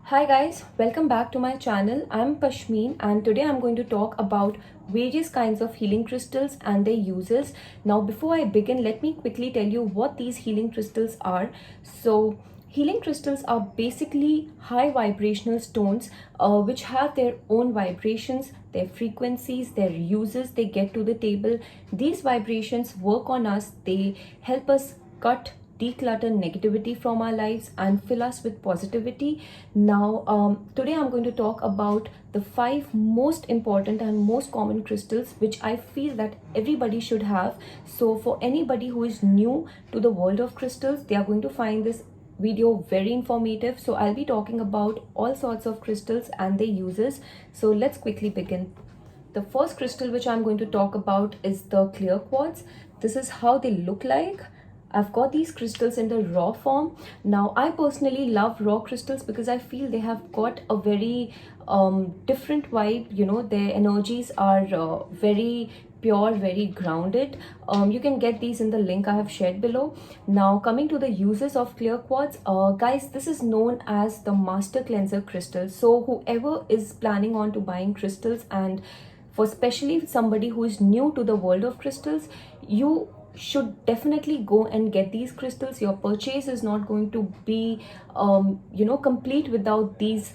Hi guys, welcome back to my channel. I'm Pashmeen and today I'm going to talk about various kinds of healing crystals and their uses. Now before I begin, let me quickly tell you what these healing crystals are. So healing crystals are basically high vibrational stones which have their own vibrations, their frequencies, their uses they get to the table. These vibrations work on us, they help us cut declutter negativity from our lives and fill us with positivity. Now today I'm going to talk about the five most important and most common crystals which I feel that everybody should have. So for anybody who is new to the world of crystals, they are going to find this video very informative. So I'll be talking about all sorts of crystals and their uses. So let's quickly begin. The first crystal which I'm going to talk about is the clear quartz. This is how they look like. I've got these crystals in the raw form. Now, I personally love raw crystals because I feel they have got a very different vibe. You know, their energies are very pure, very grounded. You can get these in the link I have shared below. Now, coming to the uses of clear quartz, guys, this is known as the master cleanser crystal. So, whoever is planning on to buying crystals, and for especially somebody who is new to the world of crystals, you should definitely go and get these crystals. Your purchase is not going to be complete without these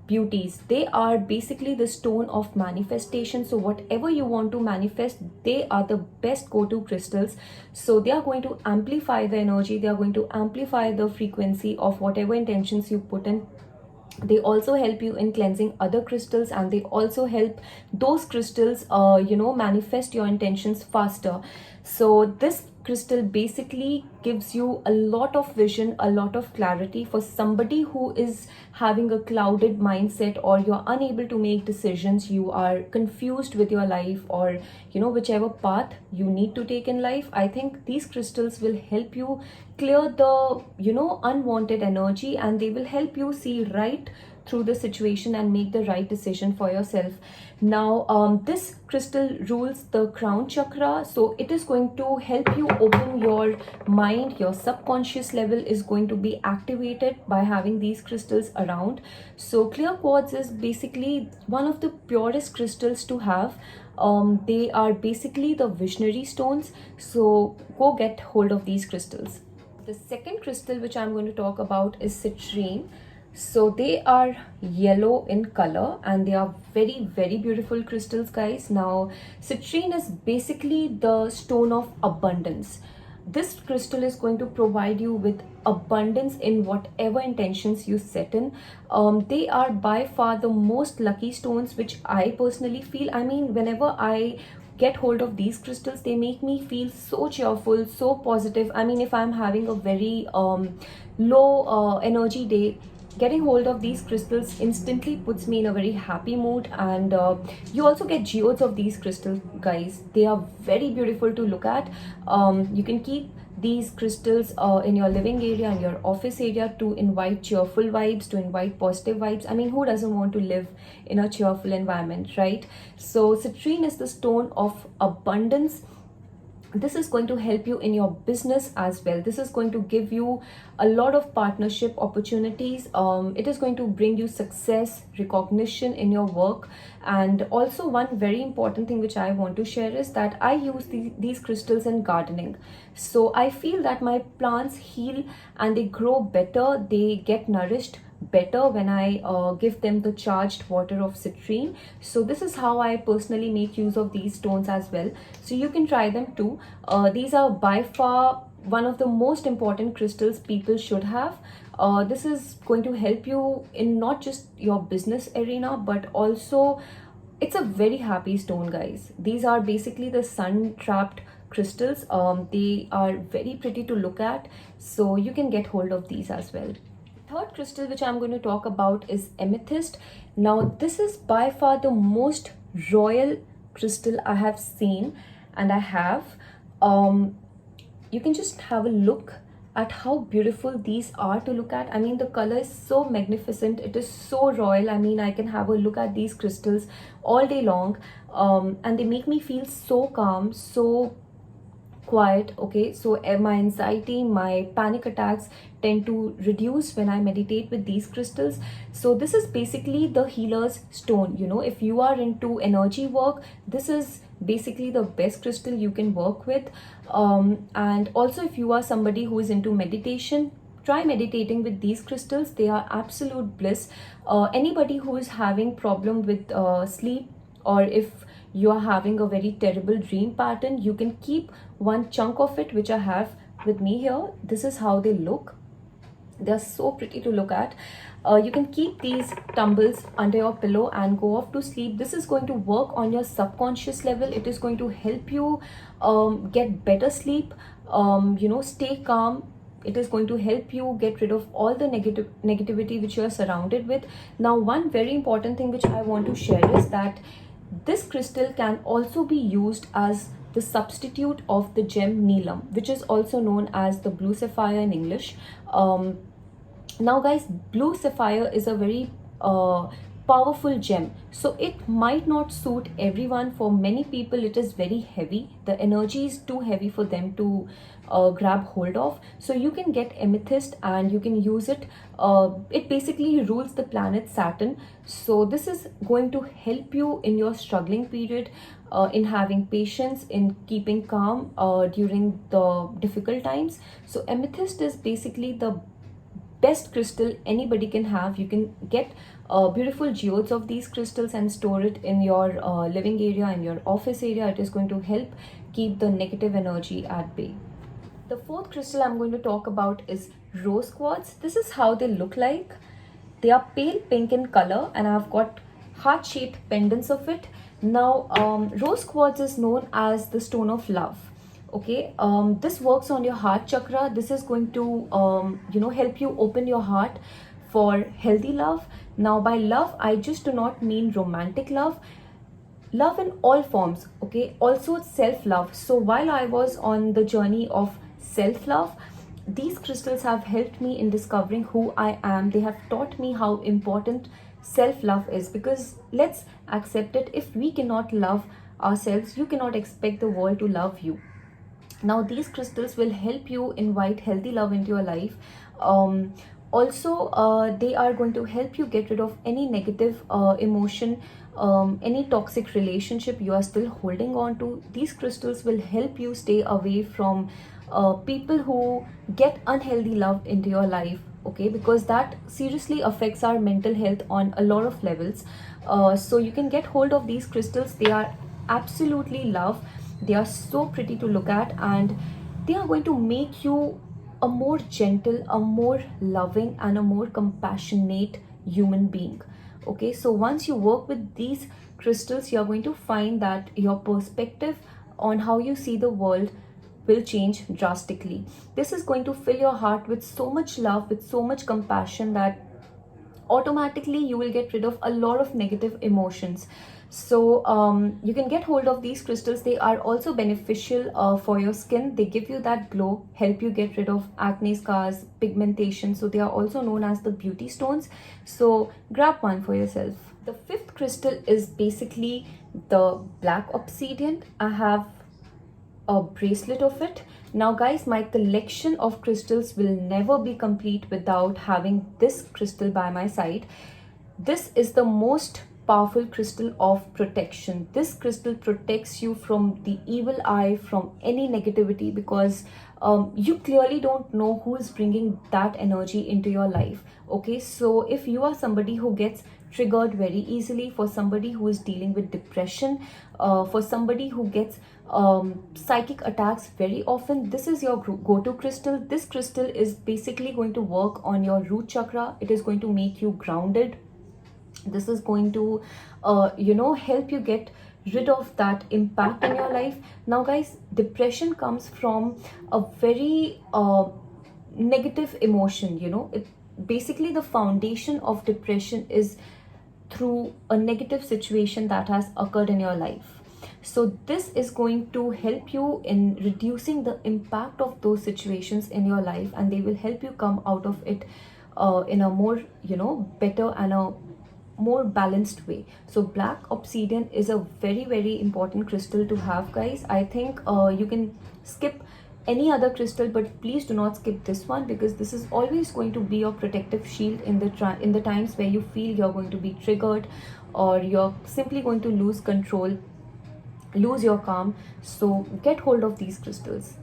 beauties. They are basically the stone of manifestation. So whatever you want to manifest, they are the best go-to crystals. So they are going to amplify the energy, they are going to amplify the frequency of whatever intentions you put in. They also help you in cleansing other crystals, and they also help those crystals manifest your intentions faster. So this crystal basically gives you a lot of vision, a lot of clarity for somebody who is having a clouded mindset, or you're unable to make decisions, you are confused with your life, or whichever path you need to take in life. I think these crystals will help you clear the unwanted energy, and they will help you see right through the situation and make the right decision for yourself. Now this crystal rules the crown chakra, so it is going to help you open your mind. Your subconscious level is going to be activated by having these crystals around. So clear quartz is basically one of the purest crystals to have. They are basically the visionary stones, so go get hold of these crystals. The second crystal which I'm going to talk about is citrine. So they are yellow in color and they are very beautiful crystals, guys. Now citrine is basically the stone of abundance. This crystal is going to provide you with abundance in whatever intentions you set in. They are by far the most lucky stones, which I personally feel. I mean, whenever I get hold of these crystals, they make me feel so cheerful, so positive. I mean, if I'm having a very low energy day, getting hold of these crystals instantly puts me in a very happy mood. And you also get geodes of these crystals, guys. They are very beautiful to look at. You can keep these crystals in your living area and your office area to invite cheerful vibes, to invite positive vibes. I mean, who doesn't want to live in a cheerful environment, right? So citrine is the stone of abundance. This is going to help you in your business as well. This is going to give you a lot of partnership opportunities. It is going to bring you success, recognition in your work. And also one very important thing which I want to share is that I use these crystals in gardening. So I feel that my plants heal and they grow better, they get nourished better when I give them the charged water of citrine. So this is how I personally make use of these stones as well. So you can try them too. These are by far one of the most important crystals people should have. This is going to help you in not just your business arena, but also it's a very happy stone, guys. These are basically the sun trapped crystals. They are very pretty to look at, so you can get hold of these as well. Third crystal which I'm going to talk about is amethyst. Now this is by far the most royal crystal I have seen, and I have you can just have a look at how beautiful these are to look at. I mean, the color is so magnificent, it is so royal. I mean, I can have a look at these crystals all day long, and they make me feel so calm, so quiet. Okay, so my anxiety, my panic attacks tend to reduce when I meditate with these crystals. So this is basically the healer's stone. You know, if you are into energy work, this is basically the best crystal you can work with. And also, if you are somebody who is into meditation, try meditating with these crystals. They are absolute bliss. Anybody who is having problem with sleep, or if you are having a very terrible dream pattern, you can keep one chunk of it, which I have with me here. This is how they look. They're so pretty to look at. You can keep these tumbles under your pillow and go off to sleep. This is going to work on your subconscious level. It is going to help you get better sleep, you know, stay calm. It is going to help you get rid of all the negativity which you are surrounded with. Now, one very important thing which I want to share is that this crystal can also be used as the substitute of the gem Neelam, which is also known as the blue sapphire in English. Now guys, blue sapphire is a very powerful gem, so it might not suit everyone. For many people it is very heavy, the energy is too heavy for them to grab hold of. So you can get amethyst and you can use it. It basically rules the planet Saturn, so this is going to help you in your struggling period, in having patience, in keeping calm during the difficult times. So amethyst is basically the best crystal anybody can have. You can get beautiful geodes of these crystals and store it in your living area, in your office area. It is going to help keep the negative energy at bay. The fourth crystal I'm going to talk about is rose quartz. This is how they look like. They are pale pink in color and I've got heart-shaped pendants of it. Now, rose quartz is known as the stone of love. Okay, this works on your heart chakra. This is going to help you open your heart for healthy love. Now, by love I just do not mean romantic love, love in all forms. Okay, also self-love. So while I was on the journey of self-love, these crystals have helped me in discovering who I am. They have taught me how important self-love is, because let's accept it, if we cannot love ourselves, you cannot expect the world to love you. Now these crystals will help you invite healthy love into your life. Also, they are going to help you get rid of any negative emotion, any toxic relationship you are still holding on to. These crystals will help you stay away from people who get unhealthy love into your life. Okay, because that seriously affects our mental health on a lot of levels. So you can get hold of these crystals. They are absolutely love. They are so pretty to look at, and they are going to make you a more gentle, a more loving, and a more compassionate human being. Okay, so once you work with these crystals, you're going to find that your perspective on how you see the world will change drastically. This is going to fill your heart with so much love, with so much compassion, that automatically you will get rid of a lot of negative emotions. So you can get hold of these crystals. They are also beneficial for your skin. They give you that glow, help you get rid of acne scars, pigmentation. So they are also known as the beauty stones. So grab one for yourself. The fifth crystal is basically the black obsidian. I have a bracelet of it. Now guys, my collection of crystals will never be complete without having this crystal by my side. This is the most powerful crystal of protection. This crystal protects you from the evil eye, from any negativity, because you clearly don't know who is bringing that energy into your life. Okay, so if you are somebody who gets triggered very easily, for somebody who is dealing with depression, for somebody who gets psychic attacks very often, this is your go-to crystal. This crystal is basically going to work on your root chakra. It is going to make you grounded. This is going to help you get rid of that impact in your life. Now guys, depression comes from a very negative emotion. Basically the foundation of depression is through a negative situation that has occurred in your life. So this is going to help you in reducing the impact of those situations in your life, and they will help you come out of it in a more better and a more balanced way. So black obsidian is a very important crystal to have, guys. I think you can skip any other crystal, but please do not skip this one, because this is always going to be your protective shield in the times where you feel you're going to be triggered, or you're simply going to lose control, lose your calm. So get hold of these crystals.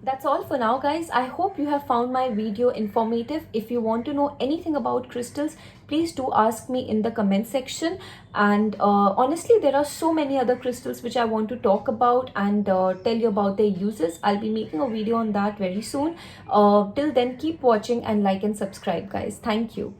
That's all for now, guys. I hope you have found my video informative. If you want to know anything about crystals, please do ask me in the comment section. And honestly, there are so many other crystals which I want to talk about and tell you about their uses. I'll be making a video on that very soon. Till then, keep watching and like and subscribe, guys. Thank you.